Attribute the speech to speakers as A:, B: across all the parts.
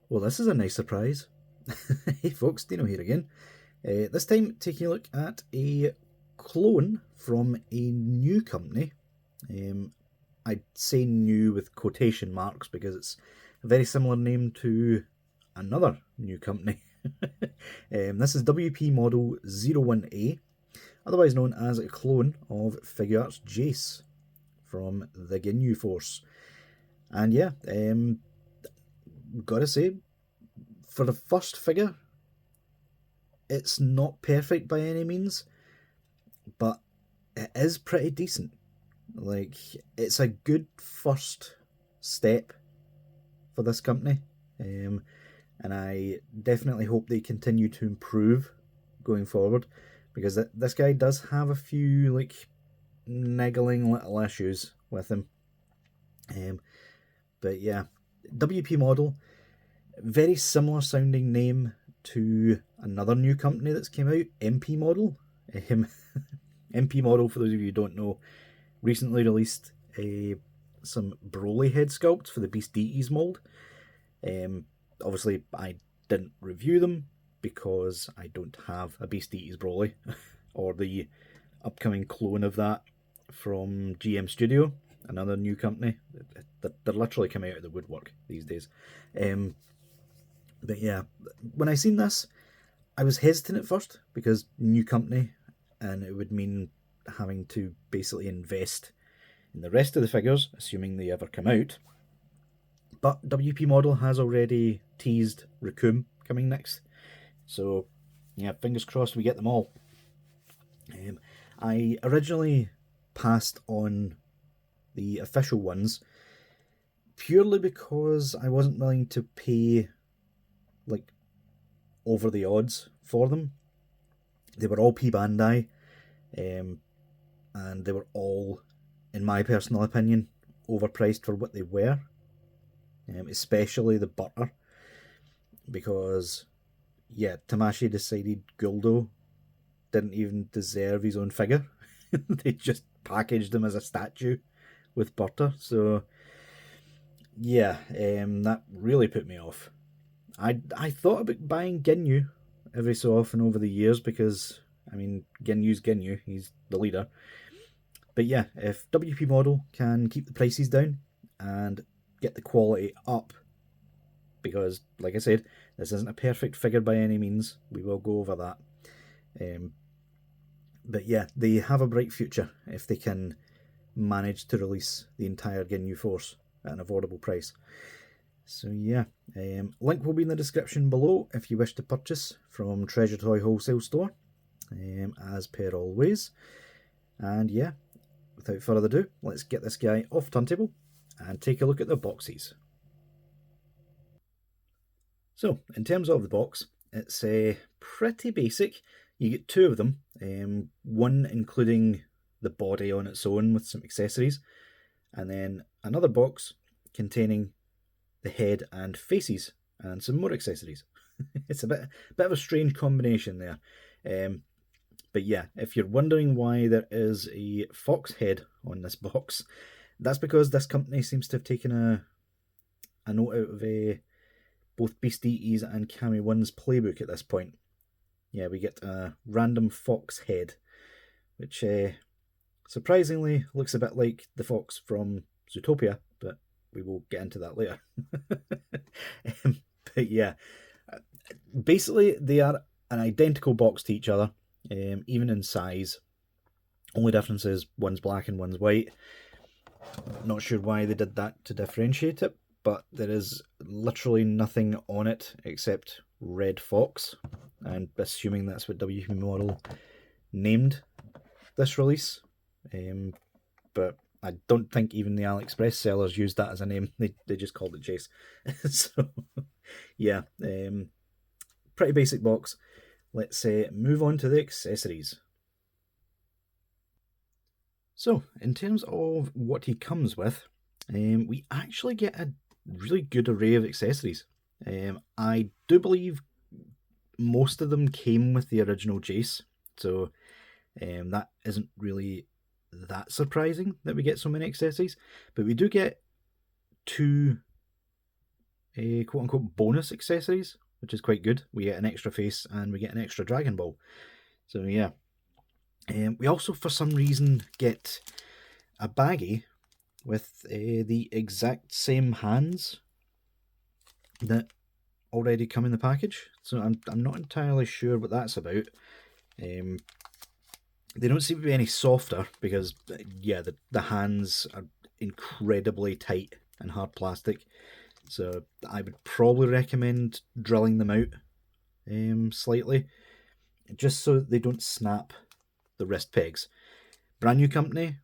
A: Well, this is a nice surprise. Hey folks, Deano here again. This time taking a look at a clone from a new company. I'd say new with quotation marks because it's a very similar name to another new company. This is WP Model 01A, otherwise known as a clone of Figuarts Jeice from the Ginyu Force. And yeah, gotta say, for the first figure, it's not perfect by any means, but it is pretty decent. Like, it's a good first step for this company, and I definitely hope they continue to improve going forward, because this guy does have a few like niggling little issues with him. But yeah, WP Model, very similar sounding name to another new company that's came out, MP Model. MP Model, for those of you who don't know, recently released some Broly head sculpts for the Beast Deities mold. Obviously, I didn't review them because I don't have a Beast Deities Broly or the upcoming clone of that from GM Studio, another new company. They're literally coming out of the woodwork these days. But yeah, when I seen this, I was hesitant at first because new company, and it would mean having to basically invest in the rest of the figures, assuming they ever come out. But WP Model has already teased Recoome coming next, so yeah, fingers crossed we get them all. I originally passed on the official ones purely because I wasn't willing to pay like over the odds for them. They were all P Bandai, and they were all, in my personal opinion, overpriced for what they were. Especially the butter, because yeah, Tamashi decided Guldo didn't even deserve his own figure. They just packaged him as a statue with butter. So yeah, that really put me off. I thought about buying Ginyu every so often over the years because, I mean, Ginyu's Ginyu, he's the leader. But yeah, if WP Model can keep the prices down and get the quality up, because, like I said, this isn't a perfect figure by any means, we will go over that. But yeah, they have a bright future if they can manage to release the entire Ginyu Force at an affordable price. So yeah, link will be in the description below if you wish to purchase from Treasure Toy Wholesale Store, as per always. And yeah, without further ado, let's get this guy off turntable and take a look at the boxes. So, in terms of the box, it's pretty basic. You get two of them, one including the body on its own with some accessories, and then another box containing the head and faces and some more accessories. It's a bit of a strange combination there. But yeah, if you're wondering why there is a fox head on this box, that's because this company seems to have taken a note out of both Beast Deities and Kami 1's playbook at this point. Yeah, we get a random fox head, which surprisingly looks a bit like the fox from Zootopia, but we will get into that later. But yeah, basically they are an identical box to each other, even in size. Only difference is one's black and one's white. Not sure why they did that to differentiate it, but there is literally nothing on it except Red Fox. I'm assuming that's what WP Model named this release. But I don't think even the AliExpress sellers used that as a name. They just called it Jeice. So yeah, pretty basic box. Let's move on to the accessories. So, in terms of what he comes with, we actually get a really good array of accessories. I do believe most of them came with the original Jeice, so that isn't really that surprising that we get so many accessories. But we do get two quote-unquote bonus accessories, which is quite good. We get an extra face and we get an extra Dragon Ball. So yeah. We also, for some reason, get a baggie with the exact same hands that already come in the package. So I'm not entirely sure what that's about. They don't seem to be any softer because, yeah, the hands are incredibly tight and hard plastic. So I would probably recommend drilling them out slightly, just so they don't snap the wrist pegs. Brand new company,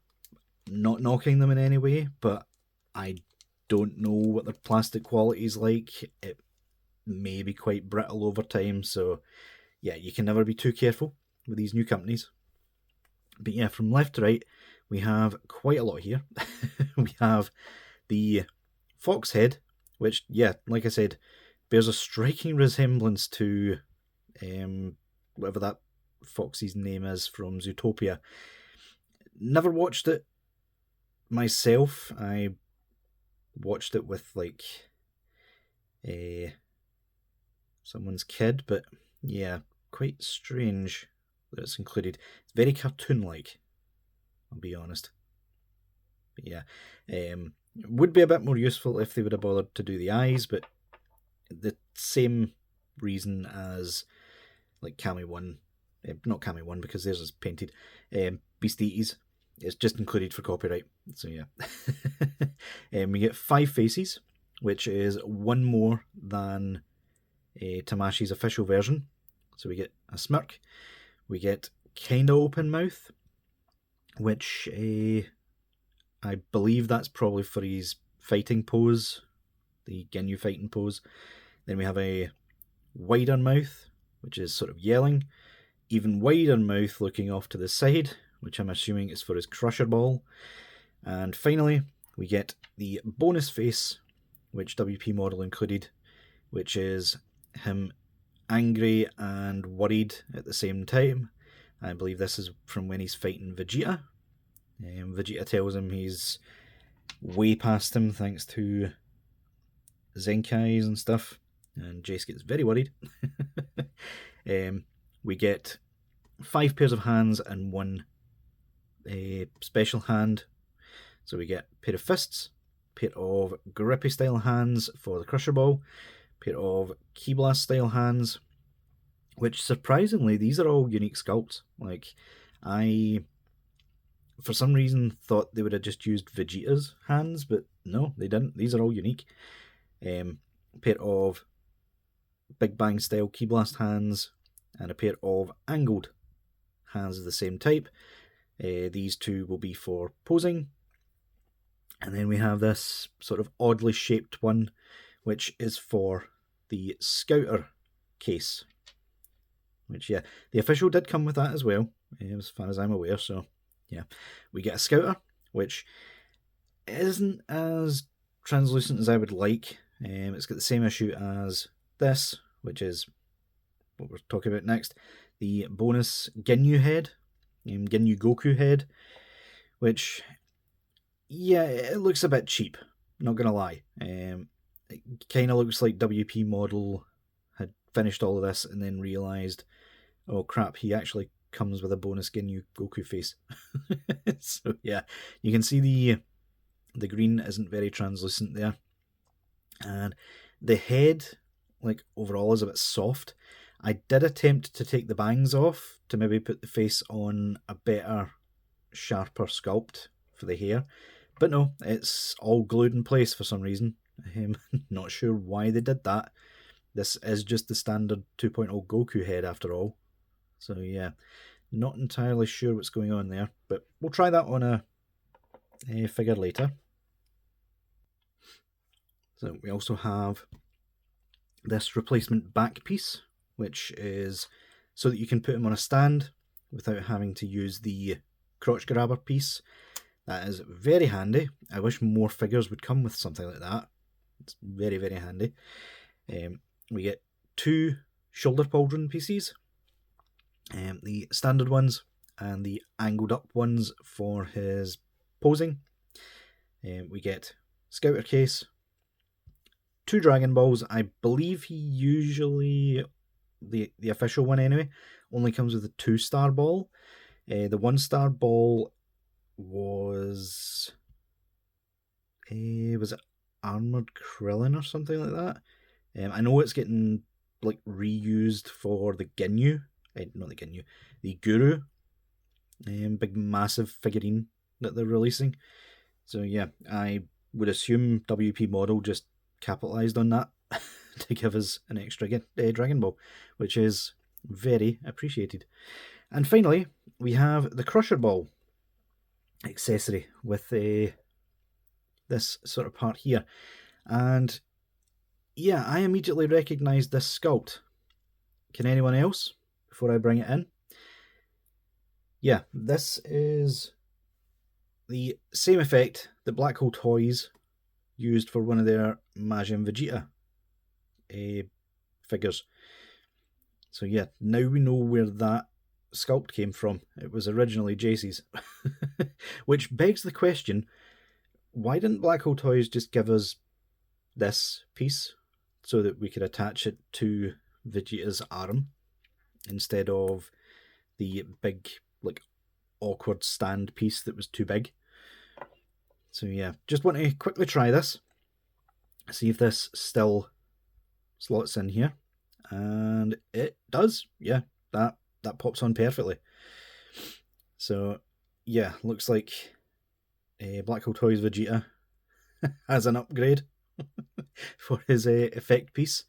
A: not knocking them in any way, but I don't know what their plastic quality is like. It may be quite brittle over time, so yeah, you can never be too careful with these new companies. But yeah, from left to right, we have quite a lot here. We have the fox head, which, yeah, like I said, bears a striking resemblance to whatever that foxy's name is from Zootopia. Never watched it myself. I watched it with like someone's kid, but yeah, quite strange that it's included. It's very cartoon-like, I'll be honest. But yeah, would be a bit more useful if they would have bothered to do the eyes, but the same reason as like Kami 1, not Kami 1 because theirs is painted, Beasties. It's just included for copyright, so yeah. We get 5 faces, which is one more than Tamashi's official version. So we get a smirk, we get kinda open mouth, which I believe that's probably for his fighting pose, the Ginyu fighting pose. Then we have a wider mouth, which is sort of yelling, even wider mouth looking off to the side, which I'm assuming is for his Crusher Ball. And finally, we get the bonus face, which WP model included, which is him angry and worried at the same time. I believe this is from when he's fighting Vegeta. Vegeta tells him he's way past him thanks to Zenkais and stuff, and Jeice gets very worried. We get 5 pairs of hands and 1 special hand. So we get a pair of fists, a pair of grippy style hands for the Crusher Ball, a pair of Ki Blast style hands, which surprisingly, these are all unique sculpts. Like, I, for some reason, thought they would have just used Vegeta's hands, but no, they didn't. These are all unique. A pair of Big Bang style Ki Blast hands, and a pair of angled hands of the same type. These two will be for posing. And then we have this sort of oddly shaped one, which is for the Scouter case. Which, yeah, the official did come with that as well, as far as I'm aware. So, yeah, we get a Scouter, which isn't as translucent as I would like. It's got the same issue as this, which is what we're talking about next. The bonus Ginyu head, Ginyu Goku head, which, yeah, it looks a bit cheap, not gonna lie. It kind of looks like WP model had finished all of this and then realised, oh crap, he actually comes with a bonus Ginyu Goku face. So yeah, you can see the green isn't very translucent there. And the head, like, overall is a bit soft. I did attempt to take the bangs off to maybe put the face on a better, sharper sculpt for the hair. But no, it's all glued in place for some reason. I'm not sure why they did that. This is just the standard 2.0 Goku head after all. So yeah, not entirely sure what's going on there. But we'll try that on a figure later. So we also have this replacement back piece, which is so that you can put him on a stand without having to use the crotch grabber piece. That is very handy. I wish more figures would come with something like that. It's very, very handy. We get 2 shoulder pauldron pieces, the standard ones and the angled up ones for his posing. We get Scouter case, 2 Dragon Balls. I believe he usually, the official one anyway, only comes with a 2-star ball. The 1-star ball was it Armored Krillin or something like that? I know it's getting like reused for the Ginyu, not the Ginyu, the Guru, big massive figurine that they're releasing. So yeah, I would assume WP Model just capitalised on that to give us an extra Dragon Ball, which is very appreciated. And finally, we have the Crusher Ball accessory with this sort of part here. And yeah, I immediately recognised this sculpt. Can anyone else, before I bring it in? Yeah, this is the same effect that Black Hole Toys used for one of their Majin Vegeta figures. So yeah, now we know where that sculpt came from. It was originally Jeice's. Which begs the question, why didn't Black Hole Toys just give us this piece so that we could attach it to Vegeta's arm instead of the big, like, awkward stand piece that was too big? So yeah, just want to quickly try this, see if this still slots in here, and it does. Yeah, that pops on perfectly. So yeah, looks like Black Hole Toys Vegeta has an upgrade for his effect piece.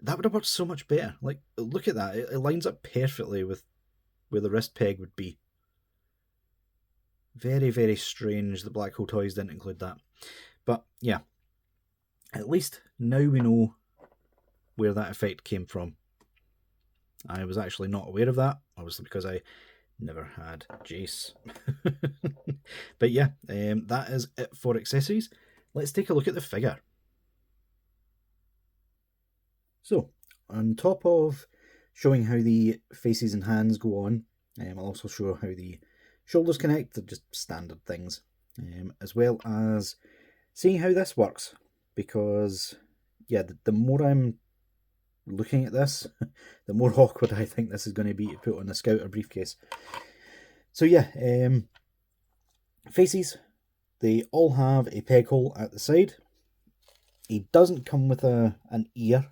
A: That would have worked so much better. Like, look at that, it lines up perfectly with where the wrist peg would be. Very, very strange that Black Hole Toys didn't include that. But yeah, at least now we know where that effect came from. I was actually not aware of that, obviously because I never had Jeice. But yeah, that is it for accessories. Let's take a look at the figure. So, on top of showing how the faces and hands go on, I'll also show how the shoulders connect. They're just standard things, as well as seeing how this works, because yeah, the more I'm looking at this, the more awkward I think this is going to be to put on the Scouter briefcase. So yeah, faces, they all have a peg hole at the side. He doesn't come with an ear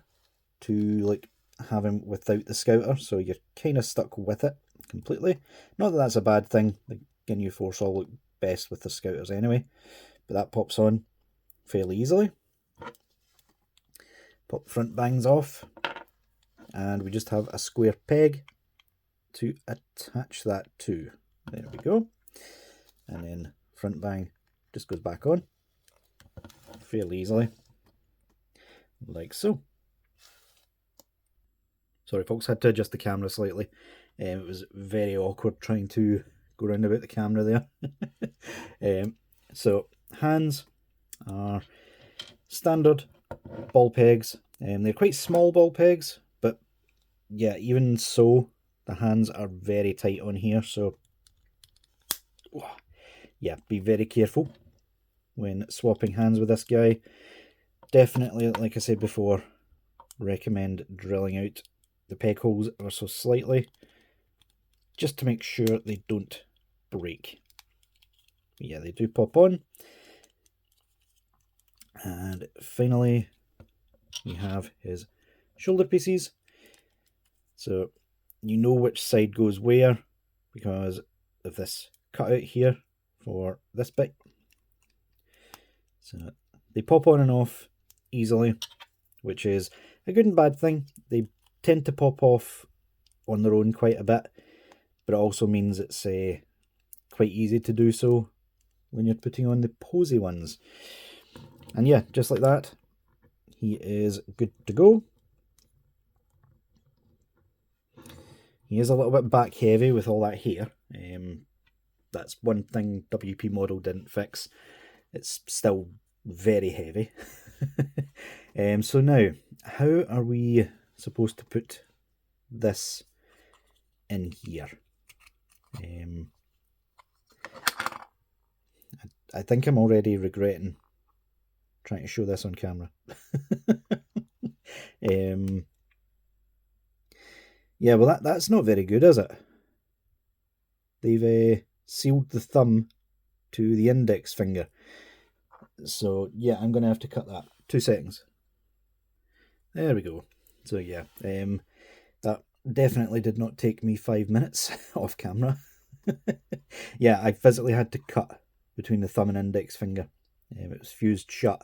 A: to like have him without the Scouter, so you're kind of stuck with it completely. Not that that's a bad thing. The Ginyu Force all look best with the Scouters anyway, but that pops on fairly easily. Pop the front bangs off, and we just have a square peg to attach that to. There we go. And then front bang just goes back on fairly easily, like so. Sorry folks, had to adjust the camera slightly. It was very awkward trying to go around about the camera there. So hands are standard ball pegs. They're quite small ball pegs, but yeah, even so, the hands are very tight on here. So yeah, be very careful when swapping hands with this guy. Definitely, like I said before, recommend drilling out the peg holes ever so slightly, just to make sure they don't break. Yeah, they do pop on. And finally, we have his shoulder pieces. So you know which side goes where because of this cutout here for this bit. So they pop on and off easily, which is a good and bad thing. They tend to pop off on their own quite a bit, but it also means it's quite easy to do so when you're putting on the posy ones. And yeah, just like that, he is good to go. He is a little bit back heavy with all that hair. That's one thing WP Model didn't fix. It's still very heavy. So now, how are we supposed to put this in here? I think I'm already regretting trying to show this on camera. Yeah, well that's not very good, is it? They've sealed the thumb to the index finger. So yeah, I'm going to have to cut that. 2 seconds. There we go. So yeah, that definitely did not take me 5 minutes off camera. Yeah, I physically had to cut between the thumb and index finger. It was fused shut.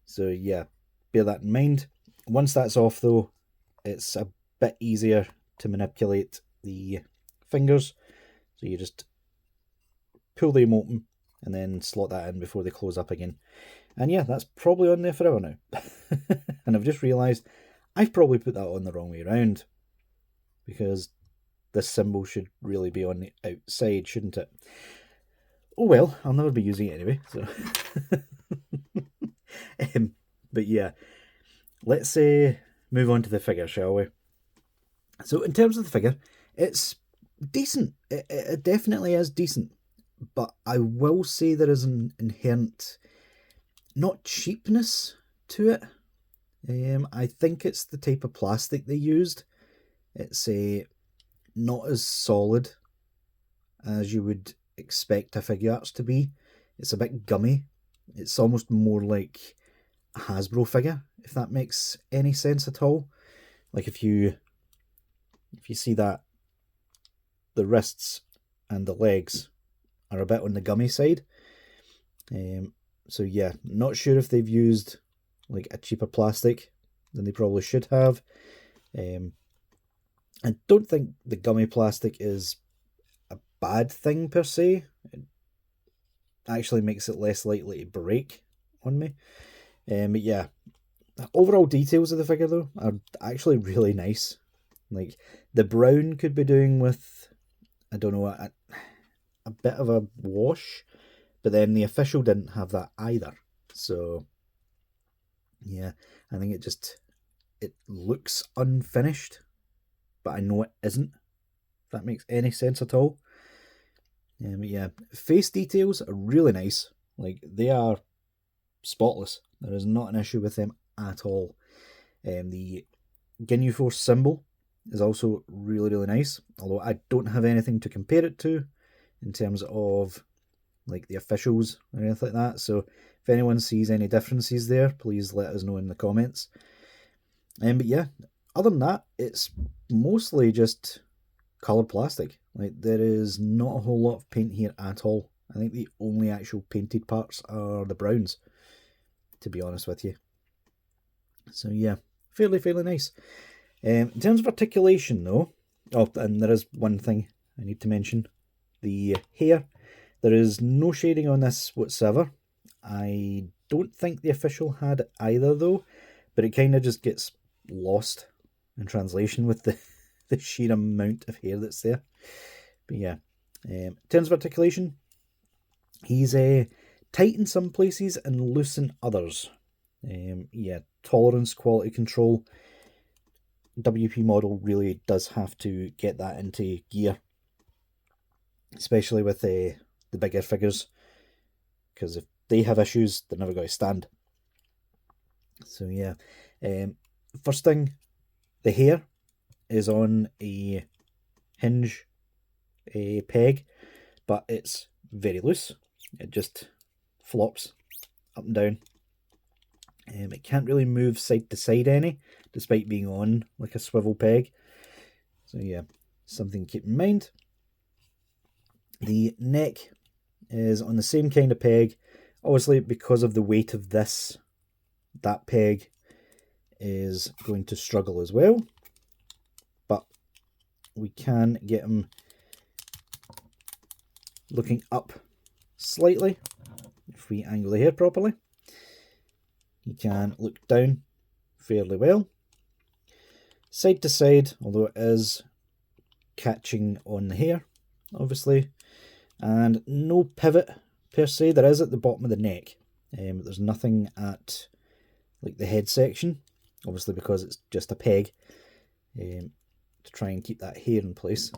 A: So yeah, bear that in mind. Once that's off though, it's a bit easier to manipulate the fingers. So you just pull them open and then slot that in before they close up again. And yeah, that's probably on there forever now. And I've just realised I've probably put that on the wrong way around, because this symbol should really be on the outside, shouldn't it? Oh well, I'll never be using it anyway. So, but yeah, let's move on to the figure, shall we? So in terms of the figure, it's decent. It definitely is decent. But I will say there is an inherent, not cheapness to it. I think it's the type of plastic they used. It's not as solid as you would expect a Figuarts to be. It's a bit gummy. It's almost more like a Hasbro figure, if that makes any sense at all. Like if you see that the wrists and the legs are a bit on the gummy side. So yeah, not sure if they've used like a cheaper plastic than they probably should have. I don't think the gummy plastic is a bad thing per se. It actually makes it less likely to break on me. But yeah, the overall details of the figure though are actually really nice. Like the brown could be doing with, I don't know, a bit of a wash, but then the official didn't have that either. So yeah, I think it looks unfinished, but I know it isn't, if that makes any sense at all. But yeah, face details are really nice. Like they are spotless. There is not an issue with them at all. The Ginyu Force symbol is also really, really nice, although I don't have anything to compare it to in terms of like the officials or anything like that. So if anyone sees any differences there, please let us know in the comments. But yeah, other than that, it's mostly just coloured plastic. Like there is not a whole lot of paint here at all. I think the only actual painted parts are the browns, to be honest with you. So yeah, fairly nice. In terms of articulation though, oh, and there is one thing I need to mention. The hair, there is no shading on this whatsoever. I don't think the official had either though, but it kind of just gets lost in translation with the sheer amount of hair that's there. But yeah, in terms of articulation, he's tight in some places and loose in others. Yeah, tolerance, quality control. WP model really does have to get that into gear, especially with the bigger figures, because if they have issues, they're never going to stand. So yeah, first thing, the hair is on a hinge peg, but it's very loose. It just flops up and down. It can't really move side to side any, despite being on like a swivel peg. So yeah, something to keep in mind. The neck is on the same kind of peg. Obviously, because of the weight of this, that peg is going to struggle as well. But we can get him looking up slightly if we angle the hair properly. You can look down fairly well. Side to side, although it is catching on the hair, obviously. And no pivot per se. There is at the bottom of the neck. But there's nothing at like the head section, obviously because it's just a peg, to try and keep that hair in place.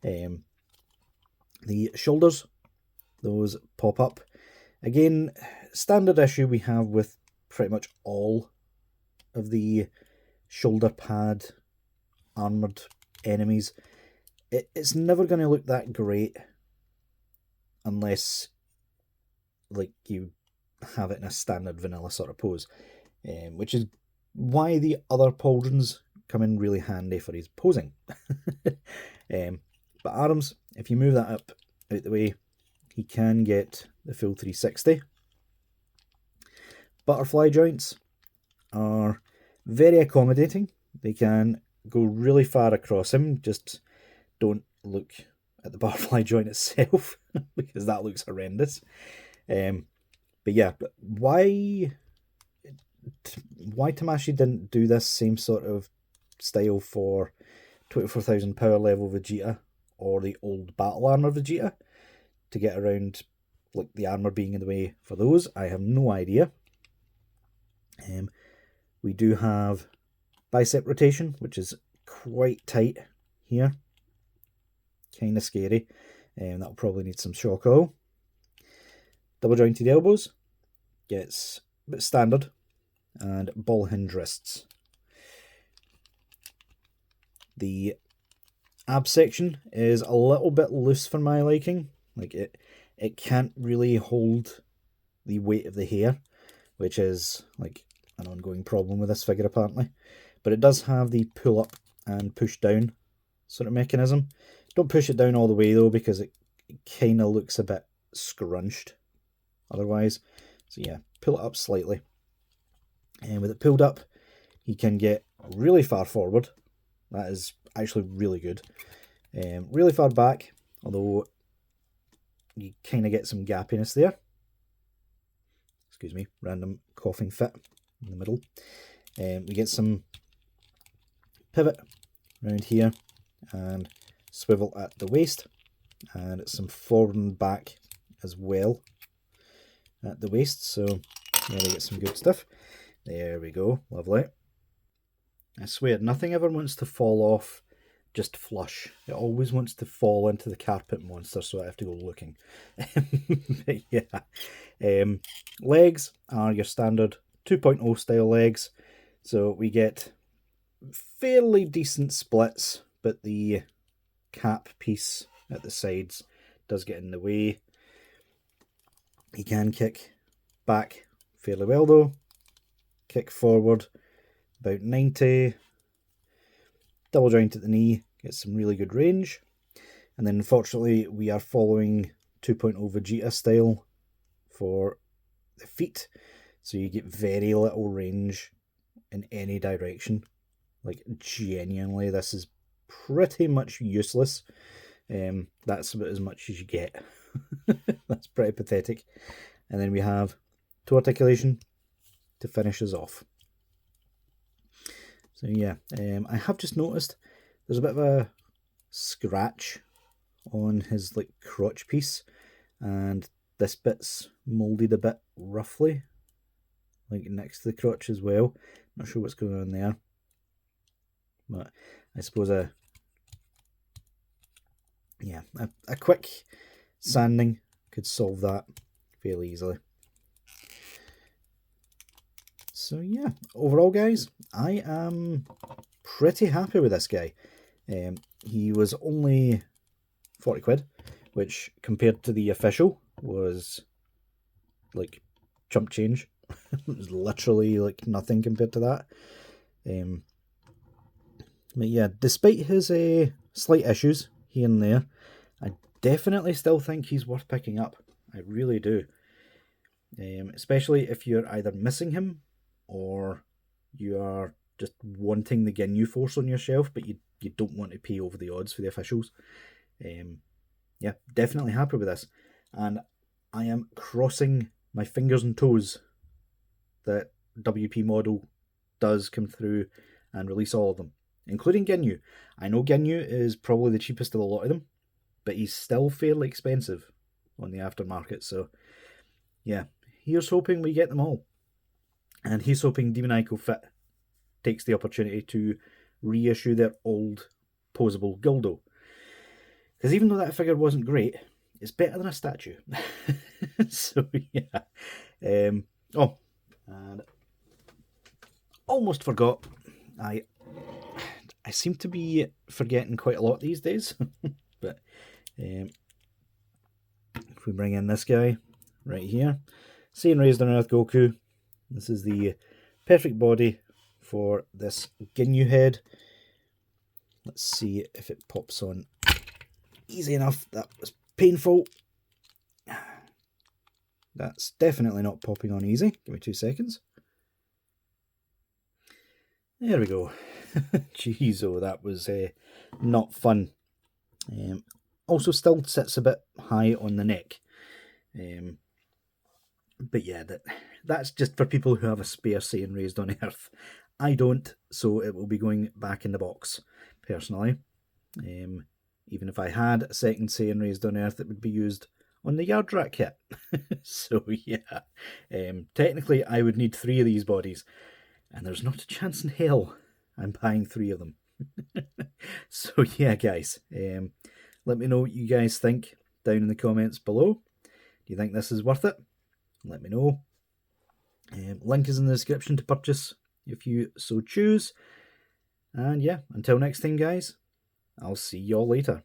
A: The shoulders, those pop up. Again, standard issue we have with pretty much all of the shoulder pad armoured enemies. It's never going to look that great unless like you have it in a standard vanilla sort of pose, which is why the other pauldrons come in really handy for his posing. But arms, if you move that up out the way, he can get the full 360. Butterfly joints are very accommodating. They can go really far across him. Just don't look at the butterfly joint itself because that looks horrendous. But yeah, why Tamashii didn't do this same sort of style for 24,000 power level Vegeta or the old battle armor Vegeta to get around like the armor being in the way for those, I have no idea. We do have bicep rotation, which is quite tight here. Kind of scary. That'll probably need some shock oil. Double jointed elbows gets a bit standard, and ball hinge wrists. The ab section is a little bit loose for my liking. Like it can't really hold the weight of the hair, which is like an ongoing problem with this figure apparently. But it does have the pull up and push down sort of mechanism. Don't push it down all the way though, because it kind of looks a bit scrunched otherwise. So yeah, pull it up slightly. And with it pulled up, he can get really far forward. That is actually really good. Really far back, although you kind of get some gappiness there. Excuse me, random coughing fit in the middle. We get some pivot around here and swivel at the waist, and some forward and back as well at the waist. So yeah, we get some good stuff. There we go, lovely. I swear, nothing ever wants to fall off just flush. It always wants to fall into the carpet monster, so I have to go looking. But yeah. Legs are your standard 2.0 style legs. So we get fairly decent splits, but the cap piece at the sides does get in the way. He can kick back fairly well though. Kick forward about 90. Double joint at the knee, gets some really good range. And then unfortunately we are following 2.0 Vegeta style for the feet. So you get very little range in any direction. Like genuinely, this is pretty much useless. That's about as much as you get. That's pretty pathetic. And then we have toe articulation to finish us off. So yeah, I have just noticed there's a bit of a scratch on his like crotch piece, and this bit's moulded a bit roughly, like next to the crotch as well. Not sure what's going on there, but I suppose a quick sanding could solve that fairly easily. So yeah, overall guys, I am pretty happy with this guy. He was only 40 quid, which compared to the official was like chump change. It was literally like nothing compared to that. But yeah, despite his slight issues here and there, I definitely still think he's worth picking up. I really do. Especially if you're either missing him or you are just wanting the Ginyu Force on your shelf, but you don't want to pay over the odds for the officials. Yeah, definitely happy with this. And I am crossing my fingers and toes that WP Model does come through and release all of them, including Ginyu. I know Ginyu is probably the cheapest of a lot of them, but he's still fairly expensive on the aftermarket. So yeah, here's hoping we get them all. And he's hoping Demon Ico Fit takes the opportunity to reissue their old posable Guldo. Because even though that figure wasn't great, it's better than a statue. So yeah. Oh, and almost forgot. I seem to be forgetting quite a lot these days. But if we bring in this guy right here, Saiyan Raised on Earth Goku. This is the perfect body for this Ginyu head. Let's see if it pops on easy enough. That was painful. That's definitely not popping on easy. Give me 2 seconds. There we go. Jeez, oh, that was not fun. Also still sits a bit high on the neck. But yeah, that's just for people who have a spare Saiyan Raised on Earth. I don't, so it will be going back in the box, personally. Even if I had a second Saiyan Raised on Earth, it would be used on the Yard Rat kit. So yeah, technically I would need 3 of these bodies, and there's not a chance in hell I'm buying 3 of them. So yeah, guys, let me know what you guys think down in the comments below. Do you think this is worth it? Let me know. Link is in the description to purchase if you so choose. And yeah, until next time, guys, I'll see y'all later.